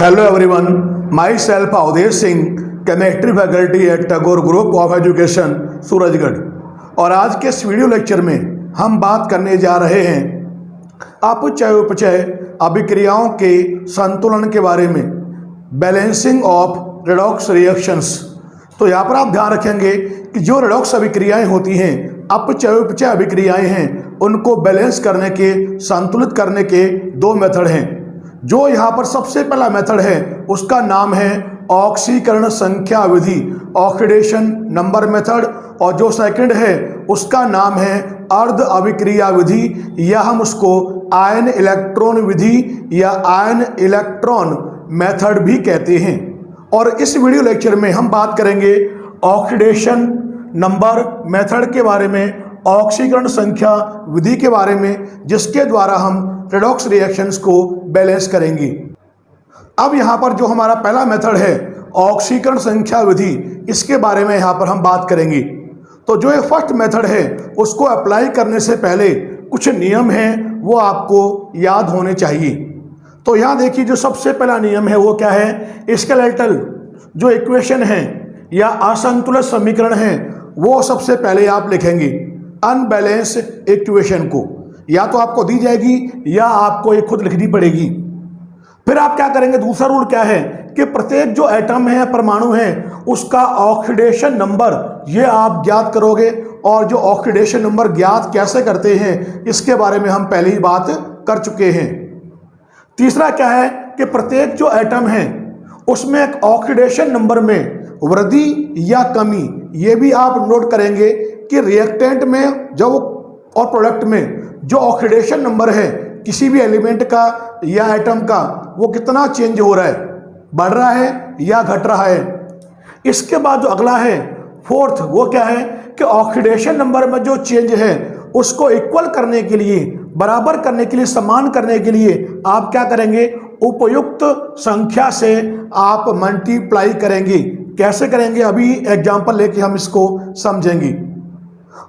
Hello everyone, myself Awadhesh Singh, chemistry faculty at Tagore group of education Surajgarh. और आज के इस वीडियो लेक्चर में हम बात करने जा रहे हैं अपचय उपचय अभिक्रियाओं के संतुलन के बारे में, बैलेंसिंग ऑफ रेडॉक्स रिएक्शंस। तो यहाँ पर आप ध्यान रखेंगे कि जो रेडॉक्स अभिक्रियाएं होती हैं, अपचय उपचय अभिक्रियाएं हैं, उनको बैलेंस करने के, संतुलित करने के दो मेथड हैं। जो यहाँ पर सबसे पहला मेथड है उसका नाम है ऑक्सीकरण संख्या विधि, ऑक्सीडेशन नंबर मेथड। और जो सेकंड है उसका नाम है अर्ध अभिक्रिया विधि, या हम उसको आयन इलेक्ट्रॉन विधि या आयन इलेक्ट्रॉन मेथड भी कहते हैं। और इस वीडियो लेक्चर में हम बात करेंगे ऑक्सीडेशन नंबर मेथड के बारे में, ऑक्सीकरण संख्या विधि के बारे में, जिसके द्वारा हम रेडॉक्स रिएक्शंस को बैलेंस करेंगे। अब यहाँ पर जो हमारा पहला मेथड है ऑक्सीकरण संख्या विधि, इसके बारे में यहाँ पर हम बात करेंगे। तो जो ये फर्स्ट मेथड है उसको अप्लाई करने से पहले कुछ नियम हैं, वो आपको याद होने चाहिए। तो यहाँ देखिए, जो सबसे पहला नियम है वो क्या है, स्केलेटल जो इक्वेशन है या असंतुलित समीकरण है, वो सबसे पहले आप लिखेंगे अनबैलेंस इक्वेशन को, या तो आपको दी जाएगी या आपको ये खुद लिखनी पड़ेगी। फिर आप क्या करेंगे, दूसरा रूल क्या है कि प्रत्येक जो एटम है, परमाणु है, उसका ऑक्सीडेशन नंबर ये आप ज्ञात करोगे। और जो ऑक्सीडेशन नंबर ज्ञात कैसे करते हैं इसके बारे में हम पहले ही बात कर चुके हैं। तीसरा क्या है कि प्रत्येक जो एटम है उसमें एक ऑक्सीडेशन नंबर में वृद्धि या कमी, ये भी आप नोट करेंगे कि रिएक्टेंट में जो और प्रोडक्ट में जो ऑक्सीडेशन नंबर है किसी भी एलिमेंट का या एटम का, वो कितना चेंज हो रहा है, बढ़ रहा है या घट रहा है। इसके बाद जो अगला है फोर्थ, वो क्या है कि ऑक्सीडेशन नंबर में जो चेंज है उसको इक्वल करने के लिए, बराबर करने के लिए, समान करने के लिए आप क्या करेंगे, उपयुक्त संख्या से आप मल्टीप्लाई करेंगे। कैसे करेंगे, अभी एग्जाम्पल लेके हम इसको समझेंगे।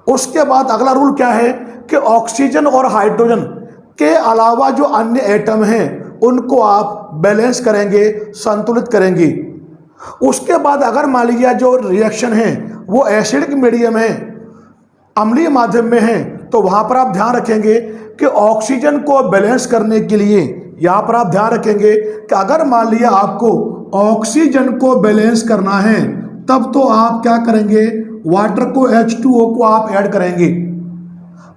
उसके बाद अगला रूल क्या है कि ऑक्सीजन और हाइड्रोजन के अलावा जो अन्य एटम हैं उनको आप बैलेंस करेंगे, संतुलित करेंगे। उसके बाद अगर मान लीजिए जो रिएक्शन है वो एसिडिक मीडियम है, अम्लीय माध्यम में है, तो वहां पर आप ध्यान रखेंगे कि ऑक्सीजन को बैलेंस करने के लिए यहाँ पर आप ध्यान रखेंगे कि अगर मान लिया आपको ऑक्सीजन को बैलेंस करना है, तब तो आप क्या करेंगे, वाटर को H2O को आप ऐड करेंगे।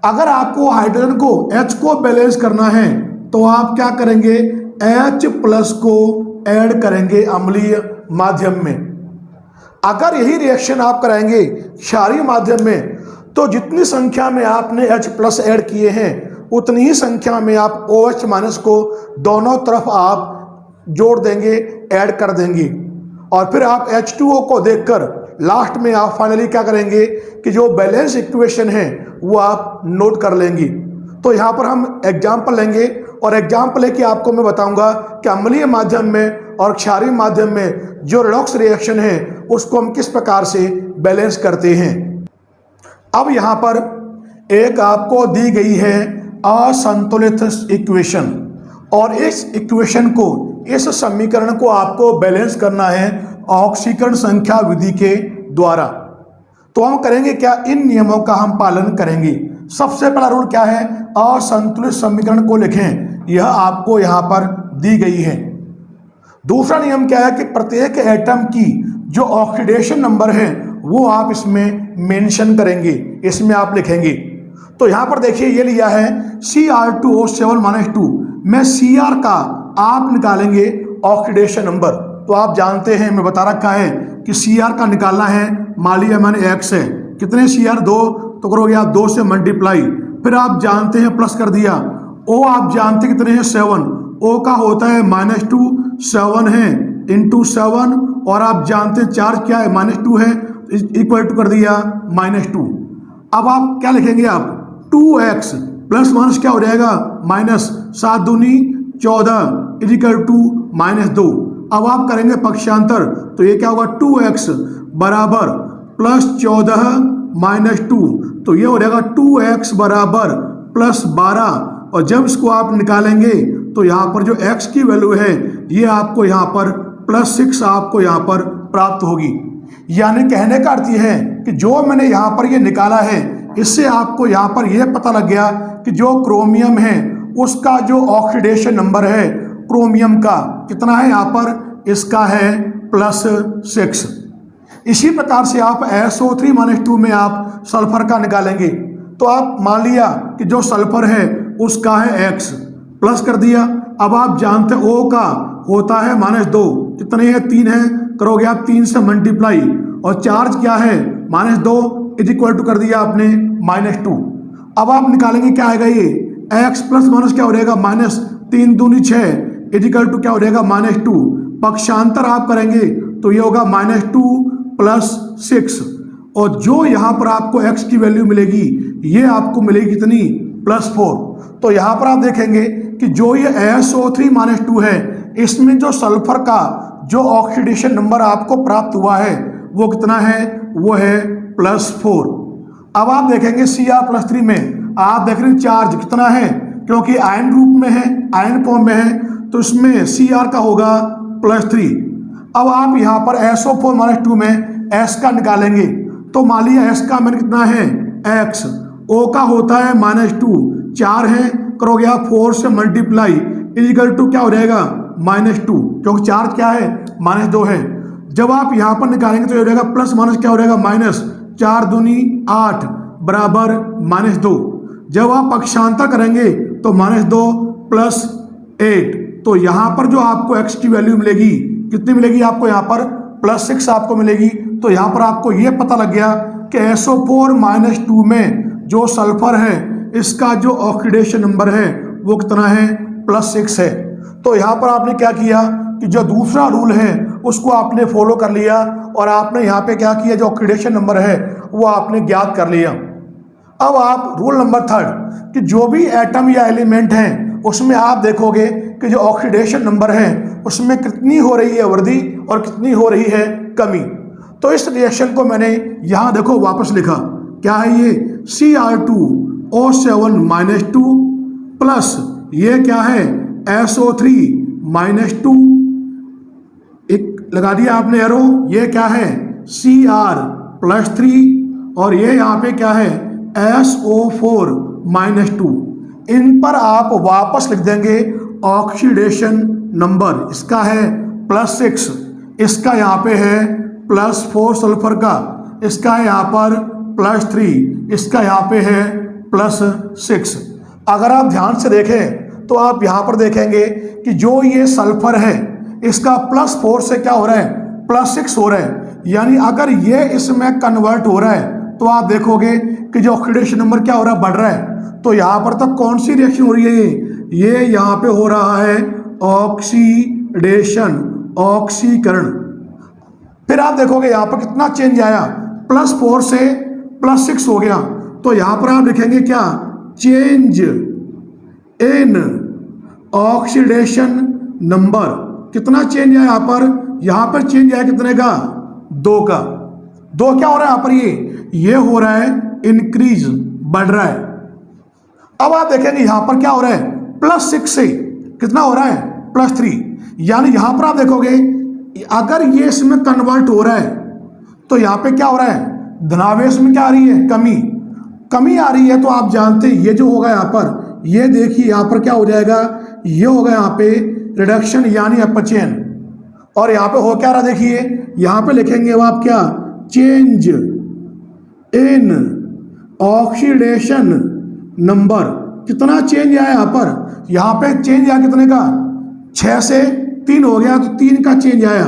अगर आपको हाइड्रोजन को H को बैलेंस करना है तो आप क्या करेंगे, H+ को ऐड करेंगे अम्लीय माध्यम में। अगर यही रिएक्शन आप कराएंगे क्षारीय माध्यम में, तो जितनी संख्या में आपने H+ ऐड किए हैं उतनी ही संख्या में आप OH- को दोनों तरफ आप जोड़ देंगे, ऐड कर देंगे। और फिर आप H2O को देखकर लास्ट में आप फाइनली क्या करेंगे कि जो बैलेंस इक्वेशन है वो आप नोट कर लेंगे। तो यहाँ पर हम एग्जाम्पल लेंगे और एग्जाम्पल लेके आपको मैं बताऊंगा कि अम्लीय माध्यम में और क्षारीय माध्यम में जो रेडॉक्स रिएक्शन है उसको हम किस प्रकार से बैलेंस करते हैं। अब यहाँ पर एक आपको दी गई है असंतुलित इक्वेशन, और इस इक्वेशन को, इस समीकरण को आपको बैलेंस करना है ऑक्सीकरण संख्या विधि के द्वारा। तो हम करेंगे क्या, इन नियमों का हम पालन करेंगे। सबसे पहला रूल क्या है, असंतुलित समीकरण को लिखें, यह आपको यहाँ पर दी गई है। दूसरा नियम क्या है कि प्रत्येक एटम की जो ऑक्सीडेशन नंबर है वो आप इसमें मेंशन करेंगे, इसमें आप लिखेंगे। तो यहाँ पर देखिए ये लिया है Cr2O7-2 में Cr का आप निकालेंगे ऑक्सीडेशन नंबर। तो आप जानते हैं, मैं बता रखा है कि Cr का निकालना है, मान लिया मैंने X है, कितने Cr 2, तो करोगे आप 2 से मल्टीप्लाई, फिर आप जानते हैं प्लस कर दिया। O आप जानते कितने हैं, 7, O का होता है -2, 7 है इंटू 7, और आप जानते हैं चार्ज क्या है, -2 है, इक्वल टू कर दिया -2। अब आप क्या लिखेंगे, आप 2x प्लस माइनस क्या हो जाएगा, -7 दूनी 14 इक्वल टू -2। अब आप करेंगे पक्षांतर, तो ये क्या होगा, 2x बराबर +14 -2, तो ये हो जाएगा 2x बराबर +12। और जब इसको आप निकालेंगे तो यहाँ पर जो x की वैल्यू है ये आपको यहाँ पर +6 आपको यहाँ पर प्राप्त होगी। यानी कहने का अर्थ ये है कि जो मैंने यहाँ पर ये निकाला है इससे आपको यहाँ पर यह पता लग गया कि जो क्रोमियम है उसका जो ऑक्सीडेशन नंबर है क्रोमियम का कितना है, यहाँ पर इसका है +6। इसी प्रकार से आप SO3-2 में आप सल्फर का निकालेंगे तो आप मान लिया कि जो सल्फर है उसका है x, प्लस कर दिया। अब आप जानते O का होता है -2, कितने हैं 3 है, करोगे आप 3 से मल्टीप्लाई, और चार्ज क्या है -2 इक्वल टू कर दिया आपने -2। अब आप निकालेंगे क्या आएगा, ये x प्लस माइनस क्या हो जाएगा -3 दूनी 6 इक्वल टू क्या हो जाएगा -2। पक्षांतर आप करेंगे तो ये होगा -2 + 6, और जो यहाँ पर आपको x की वैल्यू मिलेगी ये आपको मिलेगी कितनी +4। तो यहाँ पर आप देखेंगे कि जो ये SO3-2 है इसमें जो सल्फर का जो ऑक्सीडेशन नंबर आपको प्राप्त हुआ है वो कितना है, वो है +4। अब आप देखेंगे Cr+3 में आप देख रहे हैं चार्ज कितना है, क्योंकि आयन रूप में है, आयन फॉर्म में है, तो इसमें Cr का होगा +3। अब आप यहाँ पर SO4-2 में S का निकालेंगे तो मान लिया S का मान कितना है x, O का होता है -2, 4 है, करोगे आप 4 से मल्टीप्लाई इक्वल टू क्या हो जाएगा -2, क्योंकि चार्ज क्या है -2 है। जब आप यहाँ पर निकालेंगे तो ये हो जाएगा प्लस माइनस क्या हो जाएगा -4 दूनी 8 बराबर -2। जब आप पक्षांतर करेंगे तो -2 + 8, तो यहाँ पर जो आपको x की वैल्यू मिलेगी कितनी मिलेगी, आपको यहाँ पर +6 आपको मिलेगी। तो यहाँ पर आपको ये पता लग गया कि SO4-2 में जो सल्फर है इसका जो ऑक्सीडेशन नंबर है वो कितना है +6 है। तो यहाँ पर आपने क्या किया कि जो दूसरा रूल है उसको आपने फॉलो कर लिया और आपने यहाँ पे क्या किया, जो ऑक्सीडेशन नंबर है वो आपने ज्ञात कर लिया। अब आप रूल नंबर 3 कि जो भी एटम या एलिमेंट हैं उसमें आप देखोगे कि जो ऑक्सीडेशन नंबर है उसमें कितनी हो रही है वृद्धि और कितनी हो रही है कमी। तो इस रिएक्शन को मैंने यहाँ देखो वापस लिखा, क्या है ये Cr2O7-2 प्लस ये क्या है SO3-2, एक लगा दिया आपने एरो, ये क्या है Cr+3 और ये यहाँ पे क्या है SO4-2। इन पर आप वापस लिख देंगे ऑक्सीडेशन नंबर, इसका है +6, इसका यहाँ पे है +4 सल्फर का, इसका है यहाँ पर +3, इसका यहाँ पे है +6। अगर आप ध्यान से देखें तो आप यहाँ पर देखेंगे कि जो ये सल्फर है इसका +4 से क्या हो रहा है +6 हो रहा है, यानी अगर ये इसमें कन्वर्ट हो रहा है तो आप देखोगे कि जो ऑक्सीडेशन नंबर क्या हो रहा है बढ़ रहा है। तो यहाँ पर तक कौन सी रिएक्शन हो रही है, ये यहाँ पे हो रहा है ऑक्सीडेशन, ऑक्सीकरण। फिर आप देखोगे यहाँ पर कितना चेंज आया, +4 से +6 हो गया। तो यहाँ पर आप लिखेंगे क्या, चेंज इन ऑक्सीडेशन नंबर, कितना चेंज आया यहाँ पर चेंज आया कितने का 2 का। 2 क्या हो रहा है यहाँ पर, ये हो रहा है इंक्रीज, बढ़ रहा है। अब आप देखेंगे यहाँ पर क्या हो रहा है +6 से कितना हो रहा है +3, यानी यहाँ पर आप देखोगे अगर ये इसमें कन्वर्ट हो रहा है तो यहाँ पे क्या हो रहा है धनावेश में क्या आ रही है कमी आ रही है। तो आप जानते हैं ये जो होगा यहाँ पर, ये देखिए यहाँ पर क्या हो जाएगा, ये होगा यहाँ पे रिडक्शन यानी अपचयन, और यहाँ पे हो क्या रहा देखिए, यहाँ पे लिखेंगे अब आप क्या, चेंज इन ऑक्सीडेशन नंबर, कितना चेंज आया यहाँ पे चेंज आया कितने का 6 से 3 हो गया, तो 3 का चेंज आया,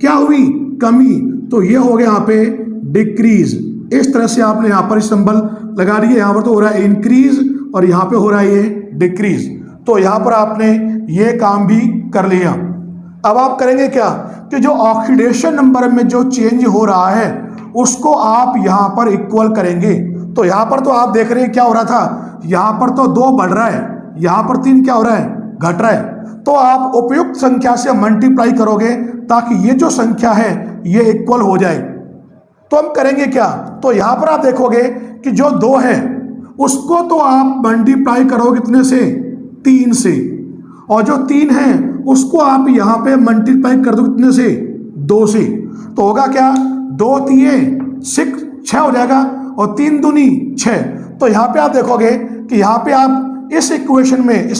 क्या हुई कमी, तो ये हो गया यहाँ पे डिक्रीज। इस तरह से आपने यहाँ पर सिंबल लगा दिए, यहाँ पर तो हो रहा है इंक्रीज और यहाँ पे हो रहा है ये डिक्रीज। तो यहाँ पर आपने ये काम भी कर लिया। अब आप करेंगे क्या कि जो ऑक्सीडेशन नंबर में जो चेंज हो रहा है उसको आप यहाँ पर इक्वल करेंगे। तो यहाँ पर तो आप देख रहे हैं क्या हो रहा था, यहाँ पर तो 2 बढ़ रहा है, यहाँ पर 3 क्या हो रहा है घट रहा है। तो आप उपयुक्त संख्या से मल्टीप्लाई करोगे ताकि ये जो संख्या है ये इक्वल हो जाए। तो हम करेंगे क्या, तो यहाँ पर आप देखोगे कि जो 2 है उसको तो आप मल्टीप्लाई करोगे कितने से 3 से, और जो 3 है उसको आप यहाँ पे मल्टीप्लाई कर दो कितने से, 2 से। तो होगा क्या, 2 तिये 6 हो जाएगा और 3 दूनी 6। तो यहाँ पे आप देखोगे कि यहाँ पे आप इस इक्वेशन में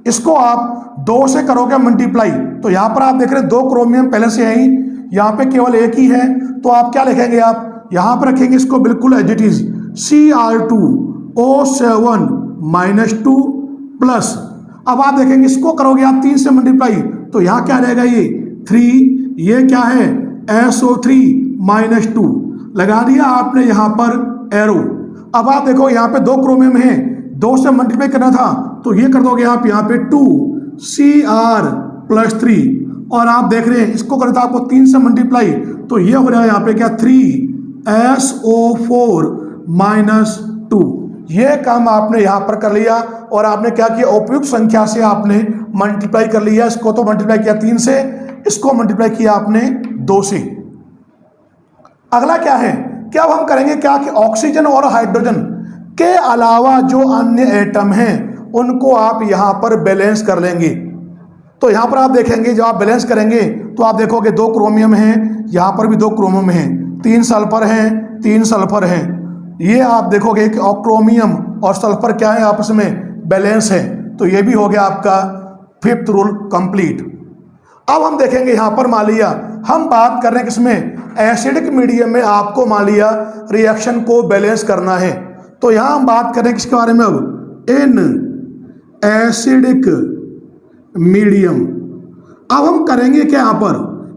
इसको आप 2 से करोगे मल्टीप्लाई, तो यहाँ पर आप देख रहे हैं 2 क्रोमियम पहले से है ही, यहाँ पे केवल एक ही है। तो आप क्या लिखेंगे, आप यहाँ पर रखेंगे इसको बिल्कुल as it is, Cr2O7 -2 plus, अब आप देखेंगे इसको करोगे आप 3 से मल्टीप्लाई, तो यहाँ क्या रहेगा, ये 3, ये क्या है SO3 -2, लगा दिया आपने यहाँ पर एरो। अब आप देखो यहाँ पे 2 क्रोमियम है, 2 से मल्टीप्लाई करना था, तो ये कर दोगे आप यहाँ पे 2Cr+3, और आप देख रहे हैं इसको करता आपको 3 से मल्टीप्लाई, तो ये हो रहा है यहाँ पे क्या 3SO4 -2। ये काम आपने यहाँ पर कर लिया और आपने क्या किया, उपयुक्त संख्या से आपने मल्टीप्लाई कर लिया। इसको तो मल्टीप्लाई किया 3 से, इसको मल्टीप्लाई किया आपने 2 से। अगला क्या है, क्या हम करेंगे क्या कि ऑक्सीजन और हाइड्रोजन के अलावा जो अन्य एटम हैं उनको आप यहाँ पर बैलेंस कर लेंगे। तो यहाँ पर आप देखेंगे जब आप बैलेंस करेंगे तो आप देखोगे 2 क्रोमियम हैं, यहाँ पर भी 2 क्रोमियम हैं, 3 सल्फर हैं, 3 सल्फर हैं। ये आप देखोगे कि क्रोमियम और सल्फर क्या है, आपस में बैलेंस है। तो ये भी हो गया आपका 5th रूल कंप्लीट। अब हम देखेंगे यहाँ पर मान लिया हम बात कर रहे हैं किसमें, एसिडिक मीडियम में आपको मान लिया रिएक्शन को बैलेंस करना है। तो यहाँ हम बात कर रहे हैं किसके बारे में, अब इन एसिडिक मीडियम। अब हम करेंगे क्या,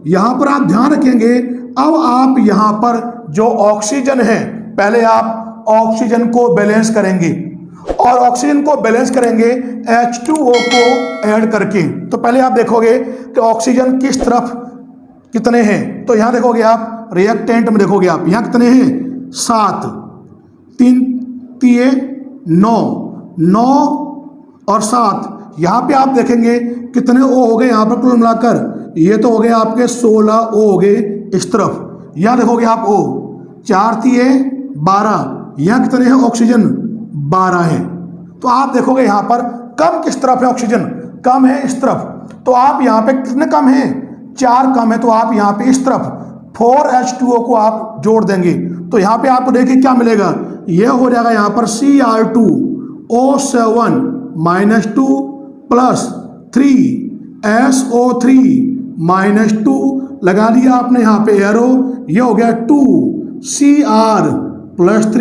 यहाँ पर आप ध्यान रखेंगे, अब आप यहाँ पर जो ऑक्सीजन है पहले आप ऑक्सीजन को बैलेंस करेंगे, और ऑक्सीजन को बैलेंस करेंगे H2O को ऐड करके। तो पहले आप देखोगे कि ऑक्सीजन किस तरफ कितने हैं, तो यहाँ देखोगे आप रिएक्टेंट में देखोगे आप यहाँ कितने हैं, 7, 3 तिये 9 और 7। यहाँ पे आप देखेंगे कितने O हो गए यहाँ पर कुल मिलाकर, ये तो हो गए आपके 16 O हो गए इस तरफ। यहाँ देखोगे आप O 4 तिये 12, यहाँ कितने हैं ऑक्सीजन 12 है। तो आप देखोगे यहाँ पर कम किस तरफ है, ऑक्सीजन कम है इस तरफ। तो आप यहाँ पे कितने कम हैं, 4 कम है, तो आप यहाँ पे इस तरफ 4H2O को आप जोड़ देंगे। तो यहाँ पे आपको देखिए क्या मिलेगा, ये हो जाएगा यहाँ पर Cr2O7 -2 प्लस 3SO3 -2, लगा दिया आपने यहाँ पे एरो, ये हो गया 2Cr+3,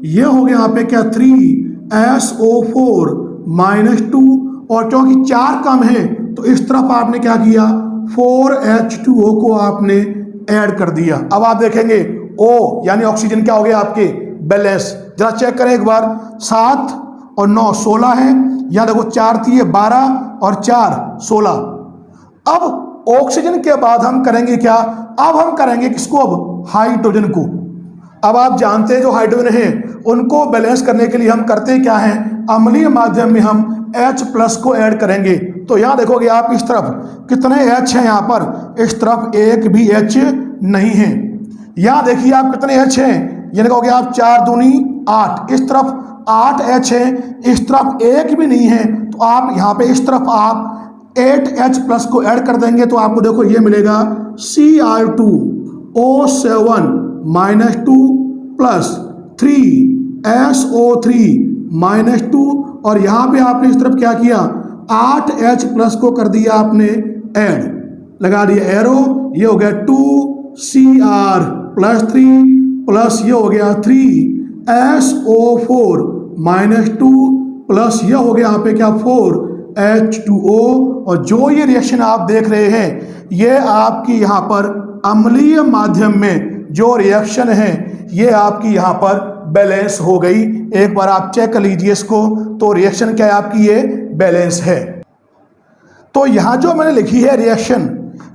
ये हो गया यहाँ पे क्या 3SO4 -2, और क्योंकि 4 कम है तो इस तरफ आपने क्या किया 4H2O को आपने ऐड कर दिया। अब आप देखेंगे O यानी ऑक्सीजन क्या हो गया आपके बैलेंस, जरा चेक करें एक बार, 7 और 9 16 है, यहाँ देखो 4 तिये 12 और 4 16। अब ऑक्सीजन के बाद हम करेंगे क्या, अब हम करेंगे किसको, अब हाइड्रोजन को। अब आप जानते हैं जो हाइड्रोजन है उनको बैलेंस करने के लिए हम करते क्या हैं, अम्लीय माध्यम में हम H+ को ऐड करेंगे। तो यहाँ देखोगे आप इस तरफ कितने H हैं, यहाँ पर इस तरफ एक भी H नहीं है। यहाँ देखिए आप कितने H हैं, ये देखोगे आप 4 दूनी 8, इस तरफ 8 H है, इस तरफ एक भी नहीं है। तो आप यहाँ पे इस तरफ आप 8H+ को ऐड कर देंगे, तो आपको देखो ये मिलेगा Cr2O7 -2 प्लस 3SO3 -2, और यहाँ पे आपने इस तरफ क्या किया 8H+ को कर दिया आपने ऐड, लगा दिया एरो, ये हो गया 2Cr+3 प्लस ये हो गया 3SO4 -2 प्लस ये हो गया यहाँ पे क्या 4H2O। और जो ये रिएक्शन आप देख रहे हैं ये आपकी यहाँ पर अम्लीय माध्यम में जो रिएक्शन है ये आपकी यहाँ पर बैलेंस हो गई। एक बार आप चेक कर लीजिए इसको, तो रिएक्शन क्या है आपकी, ये बैलेंस है। तो यहाँ जो मैंने लिखी है रिएक्शन,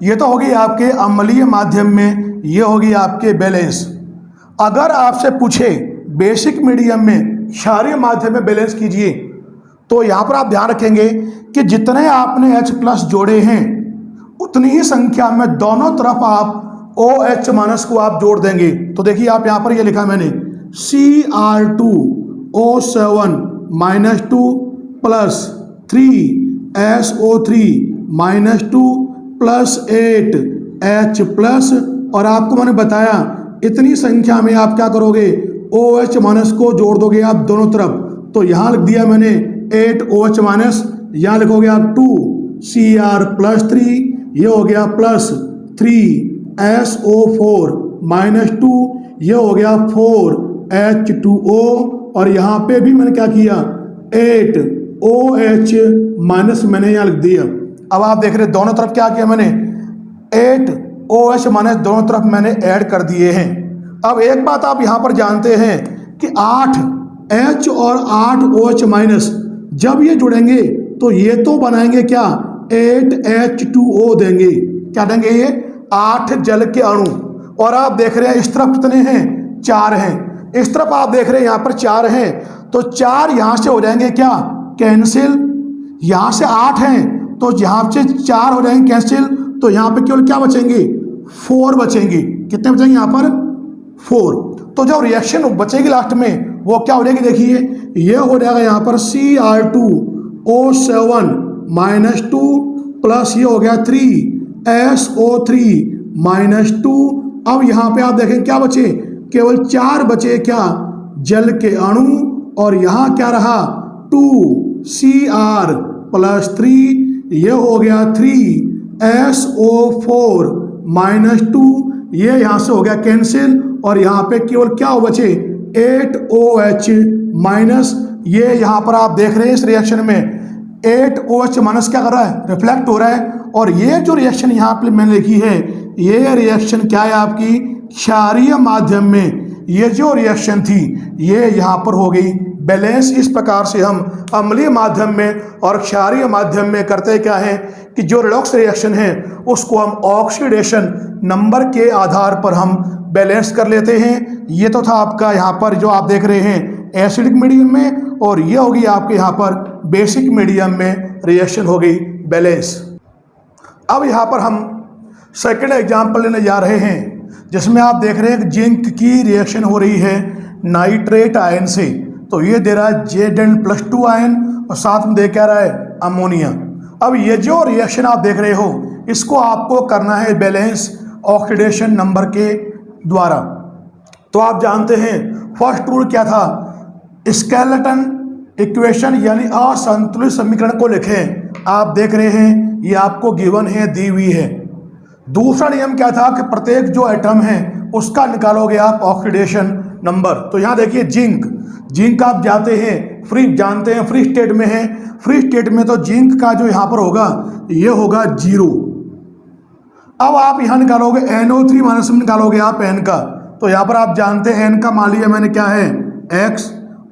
ये तो होगी आपके अम्लीय माध्यम में, ये होगी आपके बैलेंस। अगर आपसे पूछे बेसिक मीडियम में क्षारीय माध्यम में बैलेंस कीजिए, तो यहाँ पर आप ध्यान रखेंगे कि जितने आपने H+ जोड़े हैं उतनी ही संख्या में दोनों तरफ आप OH- को आप जोड़ देंगे। तो देखिए आप यहाँ पर ये लिखा मैंने Cr2O7 -2 plus SO3 -2 plus 8 H plus, और आपको मैंने बताया इतनी संख्या में आप क्या करोगे, OH माइनस को जोड़ दोगे आप दोनों तरफ। तो यहाँ लिख दिया मैंने 8 OH माइनस, यहाँ लिखोगे आप 2 Cr प्लस 3, ये हो गया प्लस 3 SO4 -2, ये हो गया 4 H2O, और यहाँ पे भी मैंने क्या किया 8 OH माइनस मैंने यहाँ लिख दिया। अब आप देख रहे दोनों तरफ क्या किया मैंने 8 OH माइनस दोनों तरफ मैंने ऐड कर दिए हैं। अब एक बात आप यहाँ पर जानते हैं कि 8 H और 8 OH माइनस जब ये जुड़ेंगे तो ये तो बनाएंगे क्या 8 H2O देंगे। क्या देंगे ये 8 जल के अणु। और आप देख रहे हैं इस तरफ कितने हैं 4 हैं, इस तरफ आप देख रहे हैं यहाँ पर 4 हैं, तो 4 यहाँ से हो जाएंगे क्या कैंसिल, यहाँ से 8 हैं तो यहाँ से 4 हो जाएंगे कैंसिल, तो यहाँ पे केवल क्या बचेंगे 4 बचेंगे। कितने बचेंगे यहाँ पर 4। तो जो रिएक्शन बचेगी लास्ट में वो क्या हो जाएगी, देखिए ये हो जाएगा यहाँ पर Cr2O7 -2 प्लस ये हो गया 3SO3 -2। अब यहाँ पे आप देखें क्या बचे, केवल 4 बचे क्या जल के अणु, और यहाँ क्या रहा 2Cr प्लस 3, ये हो गया 3SO4 -2, ये यहाँ से हो गया कैंसिल, और यहाँ पे केवल क्या हो बचे 8OH माइनस। ये यहाँ पर आप देख रहे हैं इस रिएक्शन में 8OH माइनस क्या कर रहा है रिफ्लेक्ट हो रहा है, और ये जो रिएक्शन यहाँ पे मैंने लिखी है ये रिएक्शन क्या है आपकी क्षारीय माध्यम में, ये जो रिएक्शन थी ये यहाँ पर हो गई बैलेंस। इस प्रकार से हम अम्लीय माध्यम में और क्षारीय माध्यम में करते क्या है कि जो रिडॉक्स रिएक्शन है उसको हम ऑक्सीडेशन नंबर के आधार पर हम बैलेंस कर लेते हैं। ये तो था आपका यहाँ पर जो आप देख रहे हैं एसिडिक मीडियम में, और ये होगी आपके यहाँ पर बेसिक मीडियम में रिएक्शन हो गई बैलेंस। अब यहाँ पर हम सेकेंड एग्जाम्पल लेने जा रहे हैं जिसमें आप देख रहे हैं जिंक की रिएक्शन हो रही है नाइट्रेट आयन से। तो ये दे रहा है Zn+2 आयन और साथ में दे क्या रहा है अमोनिया। अब ये जो रिएक्शन आप देख रहे हो इसको आपको करना है बैलेंस ऑक्सीडेशन नंबर के द्वारा। तो आप जानते हैं फर्स्ट रूल क्या था, स्केलेटन इक्वेशन यानी असंतुलित समीकरण को लिखें। आप देख रहे हैं ये आपको गिवन है, दी हुई है। दूसरा नियम क्या था कि प्रत्येक जो एटम है उसका निकालोगे आप ऑक्सीडेशन नंबर। तो यहाँ देखिए जिंक आप जानते हैं फ्री स्टेट में है, फ्री स्टेट में तो जिंक का जो यहाँ पर होगा ये होगा 0। अब आप यहाँ निकालोगे NO3 माइनस में निकालोगे आप N का, तो यहाँ पर आप जानते हैं N का मान लिया मैंने क्या है X,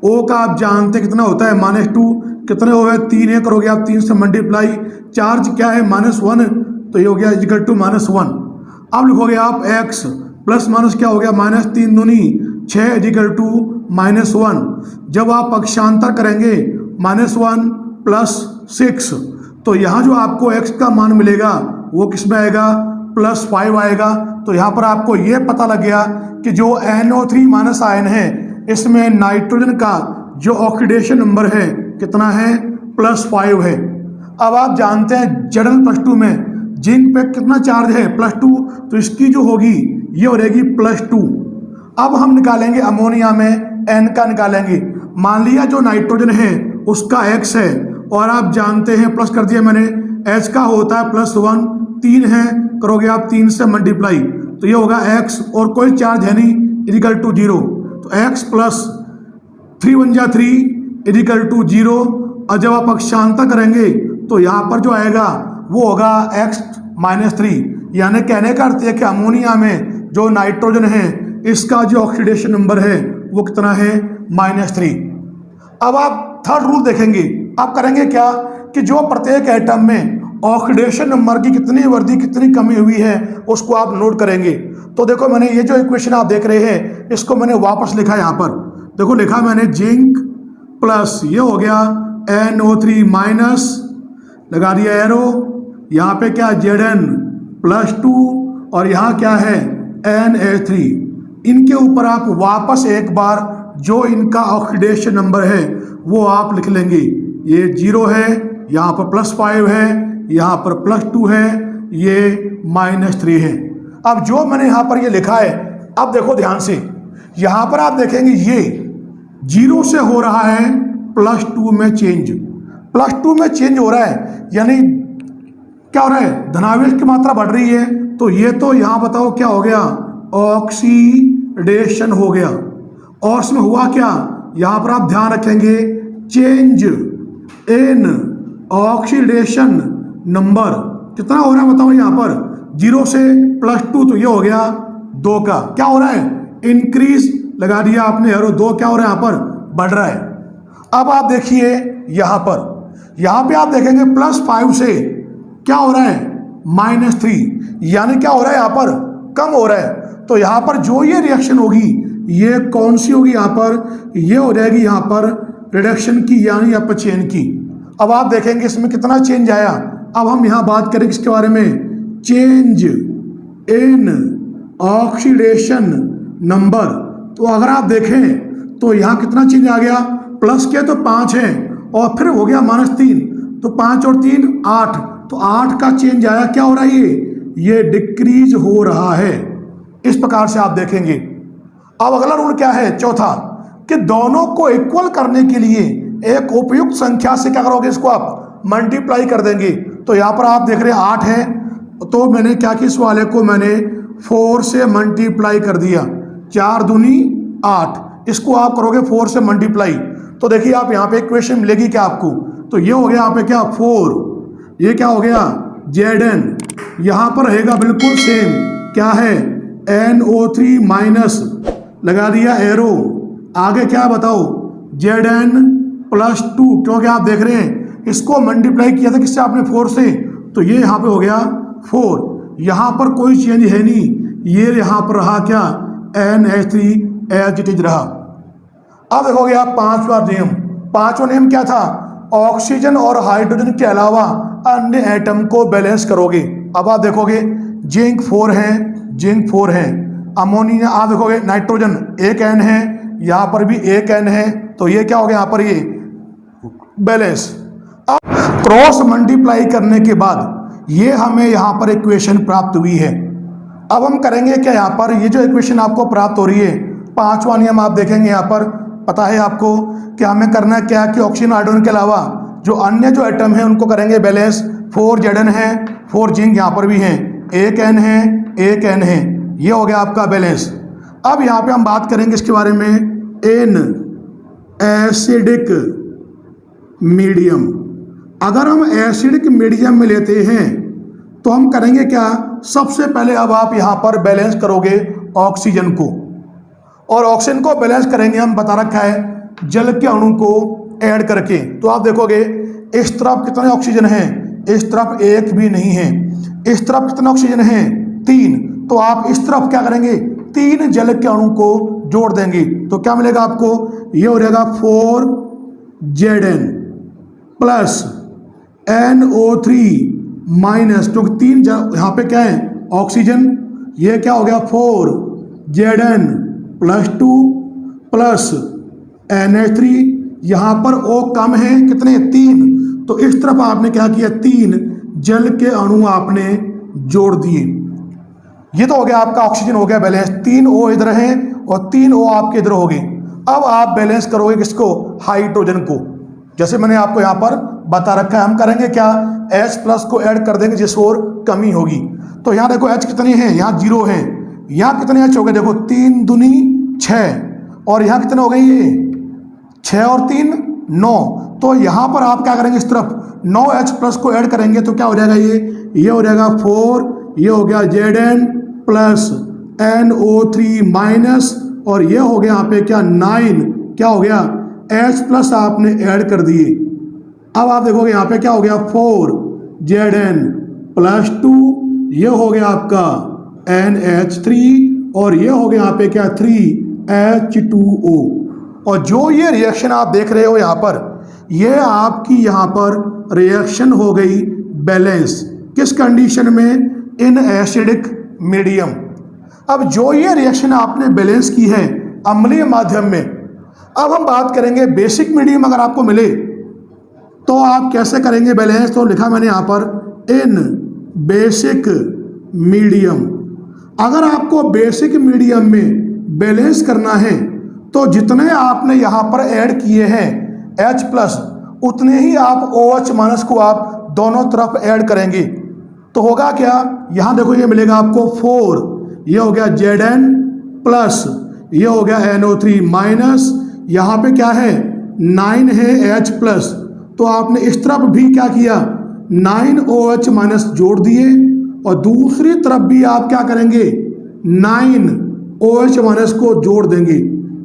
O का आप जानते कितना होता है -2, कितने हो गए 3 है, करोगे आप 3 से मल्टीप्लाई, चार्ज क्या है -1, तो ये हो गया इक्वल टू -1। अब लिखोगे आप X प्लस माइनस क्या हो गया -3 दूनी 6 इक्वल टू -1। जब आप पक्षांतर करेंगे -1 प्लस 6, तो यहाँ जो आपको X का मान मिलेगा वो किस में आएगा +5 आएगा। तो यहाँ पर आपको ये पता लग गया कि जो NO3 माइनस आयन है इसमें नाइट्रोजन का जो ऑक्सीडेशन नंबर है कितना है +5 है। अब आप जानते हैं Zn+2 में जिंक पे कितना चार्ज है +2, तो इसकी जो होगी ये हो रहेगी +2। अब हम निकालेंगे अमोनिया में N का निकालेंगे। मान लिया जो नाइट्रोजन है उसका X है और आप जानते हैं प्लस कर दिया मैंने H का होता है +1, 3 है, करोगे आप 3 से मल्टीप्लाई, तो ये होगा X और कोई चार्ज है नहीं इक्वल टू 0। तो X प्लस 3 × 1 = 3 इक्वल टू 0। और जब आप पक्षांतर करेंगे तो यहाँ पर जो आएगा वो होगा X -3, यानी कहने का अर्थ है कि अमोनिया में जो नाइट्रोजन है इसका जो ऑक्सीडेशन नंबर है वो कितना है -3। अब आप थर्ड रूल देखेंगे। आप करेंगे क्या कि जो प्रत्येक एटम में ऑक्सीडेशन नंबर की कितनी वृद्धि कितनी कमी हुई है उसको आप नोट करेंगे। तो देखो मैंने ये जो इक्वेशन आप देख रहे हैं इसको मैंने वापस लिखा यहाँ पर, देखो लिखा मैंने जिंक प्लस ये हो गया NO3 माइनस, लगा दिया एरो, यहाँ पे क्या Zn+2 और यहाँ क्या है Na3। इनके ऊपर आप वापस एक बार जो इनका ऑक्सीडेशन नंबर है वो आप लिख लेंगे। ये 0 है, यहाँ पर +5 है, यहाँ पर +2 है, ये -3 है। अब जो मैंने यहाँ पर ये लिखा है, अब देखो ध्यान से, यहाँ पर आप देखेंगे ये 0 से हो रहा है +2 में चेंज, +2 में चेंज हो रहा है, यानी क्या हो रहा है, धनावेश की मात्रा बढ़ रही है। तो ये तो यहाँ बताओ क्या हो गया, ऑक्सीडेशन हो गया। और इसमें हुआ क्या, यहाँ पर आप ध्यान रखेंगे, चेंज इन ऑक्सीडेशन नंबर कितना हो रहा है बताओ, यहाँ पर 0 से +2, तो ये हो गया 2 का क्या हो रहा है, इंक्रीज लगा दिया आपने एरो, 2 क्या हो रहा है यहाँ पर, बढ़ रहा है। अब आप देखिए यहाँ पे आप देखेंगे +5 से क्या हो रहा है, -3, यानी क्या हो रहा है यहाँ पर, कम हो रहा है। तो यहाँ पर जो ये रिएक्शन होगी ये कौन सी होगी, यहाँ पर ये हो जाएगी यहाँ पर रिडक्शन की, यानी अपचयन की। अब आप देखेंगे इसमें कितना चेंज आया। अब हम यहाँ बात करेंगे इसके बारे में, चेंज इन ऑक्सीडेशन नंबर। तो अगर आप देखें तो यहाँ कितना चेंज आ गया, प्लस के तो 5 है और फिर हो गया -3, तो 5 और 3 8, तो 8 का चेंज आया। क्या हो रहा है, ये डिक्रीज हो रहा है। इस प्रकार से आप देखेंगे। अब अगला रूल क्या है, चौथा, कि दोनों को इक्वल करने के लिए एक उपयुक्त संख्या से क्या करोगे, इसको आप मल्टीप्लाई कर देंगे। तो यहाँ पर आप देख रहे हैं 8 है, तो मैंने क्या किया, इस वाले को मैंने 4 से मल्टीप्लाई कर दिया, 4 दूनी 8, इसको आप करोगे 4 से मल्टीप्लाई। तो देखिए आप यहाँ पे इक्वेशन मिलेगी क्या आपको, तो ये हो गया यहाँ पे क्या 4, ये क्या हो गया Zn, यहाँ पर रहेगा बिल्कुल सेम, क्या है NO3 माइनस लगा दिया एरो, आगे क्या बताओ Zn +2, क्योंकि आप देख रहे हैं इसको मल्टीप्लाई किया था किससे आपने 4 से, तो ये यहाँ पे हो गया 4, यहाँ पर कोई चेंज है नहीं, ये यहाँ पर रहा क्या NH3 एज इट इज रहा। अब देखोगे आप पांचवा नियम क्या था, ऑक्सीजन और हाइड्रोजन के अलावा अन्य एटम को बैलेंस करोगे। अब आप देखोगे जिंक 4 है, अमोनिया आप देखोगे नाइट्रोजन 1 N है, यहाँ पर भी 1 N है, तो ये क्या हो गया यहाँ पर ये बैलेंस। अब क्रॉस मल्टीप्लाई करने के बाद ये हमें यहाँ पर इक्वेशन प्राप्त हुई है। अब हम करेंगे क्या, यहाँ पर ये जो इक्वेशन आपको प्राप्त हो रही है, पांचवा नियम आप देखेंगे यहाँ पर, पता है आपको कि हमें करना क्या है कि ऑक्सीजन हाइड्रोजन के अलावा जो अन्य जो एटम है उनको करेंगे बैलेंस। 4 Zn है, 4 जिंक यहाँ पर भी हैं, 1 N है, 1 N है, ये हो गया आपका बैलेंस। अब यहाँ पे हम बात करेंगे इसके बारे में, इन एसिडिक मीडियम। अगर हम एसिडिक मीडियम में लेते हैं तो हम करेंगे क्या, सबसे पहले अब आप यहाँ पर बैलेंस करोगे ऑक्सीजन को, और ऑक्सीजन को बैलेंस करेंगे हम बता रखा है जल के अणु को ऐड करके। तो आप देखोगे इस तरफ कितने ऑक्सीजन हैं, इस तरफ 1 भी नहीं है, इस तरफ कितने ऑक्सीजन हैं 3, तो आप इस तरफ क्या करेंगे 3 जल के अणु को जोड़ देंगे, तो क्या मिलेगा आपको, ये हो जाएगा 4 Zn प्लस NO3 माइनस, क्योंकि 3 यहाँ पे क्या है ऑक्सीजन, ये क्या हो गया 4 Zn +2 प्लस NH3, यहाँ पर O कम है कितने 3, तो इस तरफ आपने क्या किया 3 जल के अणु आपने जोड़ दिए। ये तो हो गया आपका ऑक्सीजन हो गया बैलेंस, 3 O इधर है और 3 O आपके इधर हो गए। अब आप बैलेंस करोगे किसको, हाइड्रोजन को, जैसे मैंने आपको यहाँ पर बता रखा है। हम करेंगे क्या, H+ को ऐड कर देंगे जिस और कमी होगी। तो यहाँ देखो H कितनी है, यहाँ 0 है, यहाँ कितने H हो गए, देखो 3 दूनी 6, और यहाँ कितने हो गए, ये 6 और 3 9, तो यहाँ पर आप क्या करेंगे, इस तरफ 9H+ को ऐड करेंगे तो क्या हो जाएगा, ये हो जाएगा 4, ये हो गया Zn प्लस NO3 माइनस, और ये हो गया यहाँ पे क्या 9, क्या हो गया H+ आपने ऐड कर दिए। अब आप देखोगे यहाँ पे क्या हो गया 4 Zn +2, ये हो गया आपका NH3, और ये हो गया यहाँ पे क्या 3H2O। और जो ये रिएक्शन आप देख रहे हो यहाँ पर, ये आपकी यहाँ पर रिएक्शन हो गई बैलेंस, किस कंडीशन में, इन एसिडिक मीडियम। अब जो ये रिएक्शन आपने बैलेंस की है अम्लीय माध्यम में, अब हम बात करेंगे बेसिक मीडियम अगर आपको मिले तो आप कैसे करेंगे बैलेंस? तो लिखा मैंने यहाँ पर इन बेसिक मीडियम। अगर आपको बेसिक मीडियम में बैलेंस करना है तो जितने आपने यहाँ पर ऐड किए हैं H+ उतने ही आप OH- को आप दोनों तरफ ऐड करेंगे। तो होगा क्या, यहाँ देखो ये मिलेगा आपको 4, ये हो गया Zn+, ये हो गया NO3-, यहाँ पे क्या है 9 है H+, तो आपने इस तरफ भी क्या किया 9 OH- जोड़ दिए और दूसरी तरफ भी आप क्या करेंगे 9 OH- को जोड़ देंगे।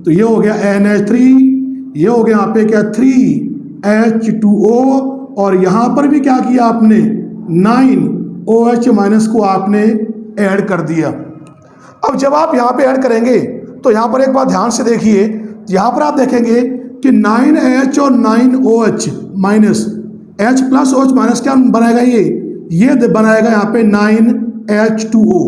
तो ये हो गया NH3, ये हो गया यहाँ पे क्या 3H2O और यहाँ पर भी क्या किया आपने 9 OH- को आपने ऐड कर दिया। अब जब आप यहाँ पे ऐड करेंगे तो यहाँ पर एक बात ध्यान से देखिए, यहाँ पर आप देखेंगे कि 9H और 9OH-, H+ OH- क्या बनाएगा ये बनाएगा यहाँ पे 9H2O।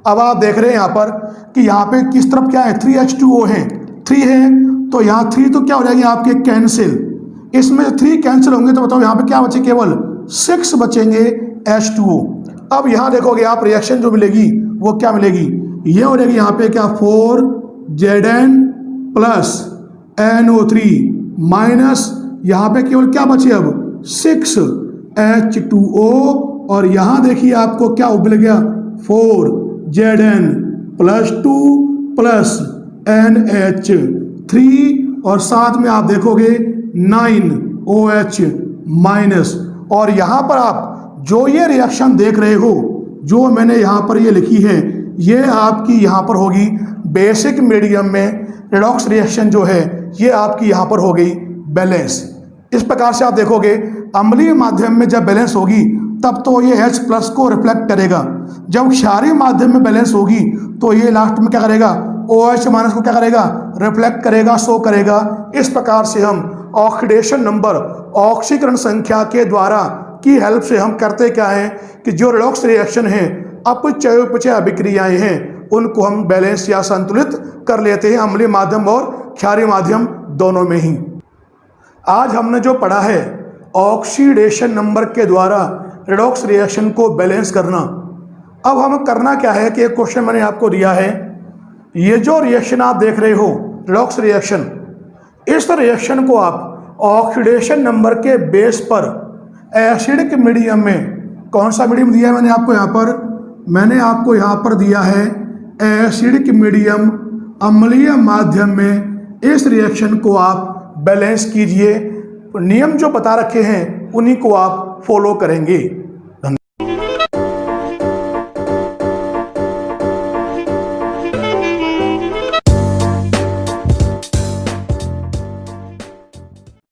अब आप देख रहे हैं यहाँ पर कि यहाँ पे किस तरफ क्या है 3H2O है, 3 है, तो यहाँ 3 तो क्या हो जाएंगे आपके कैंसिल, इसमें 3 कैंसिल होंगे तो बताओ यहाँ पे क्या बचे, केवल 6 बचेंगे H2O। अब यहाँ देखोगे आप रिएक्शन जो मिलेगी वो क्या मिलेगी, ये हो जाएगी यहाँ पे क्या 4Zn + NO3-, यहाँ पे केवल क्या बचे अब 6H2O और यहाँ देखिए आपको क्या मिल गया 4Zn + 2 + NH3 और साथ में आप देखोगे 9OH-। और यहाँ पर आप जो ये रिएक्शन देख रहे हो, जो मैंने यहाँ पर ये लिखी है, ये आपकी यहाँ पर होगी बेसिक मीडियम में रेडॉक्स रिएक्शन जो है ये आपकी यहाँ पर हो गई बैलेंस। इस प्रकार से आप देखोगे अम्लीय माध्यम में जब बैलेंस होगी तब तो ये H+ को रिफ्लेक्ट करेगा, जब क्षारीय माध्यम में बैलेंस होगी तो ये लास्ट में क्या करेगा OH- को क्या करेगा रिफ्लेक्ट करेगा, शो करेगा। इस प्रकार से हम ऑक्सीडेशन नंबर, ऑक्सीकरण संख्या के द्वारा की हेल्प से हम करते क्या है कि जो रेडॉक्स रिएक्शन है, अपचयापचय अभिक्रियाएं हैं, उनको हम बैलेंस या संतुलित कर लेते हैं अम्लीय माध्यम और क्षारीय माध्यम दोनों में ही। आज हमने जो पढ़ा है ऑक्सीडेशन नंबर के द्वारा रेडॉक्स रिएक्शन को बैलेंस करना। अब हम करना क्या है कि एक क्वेश्चन मैंने आपको दिया है, ये जो रिएक्शन आप देख रहे हो रेडॉक्स रिएक्शन, इस रिएक्शन को आप ऑक्सीडेशन नंबर के बेस पर एसिडिक मीडियम में, कौन सा मीडियम दिया है मैंने आपको यहाँ पर दिया है एसिडिक मीडियम, अम्लीय माध्यम में इस रिएक्शन को आप बैलेंस कीजिए। नियम जो बता रखे हैं उन्हीं को आप फॉलो करेंगे।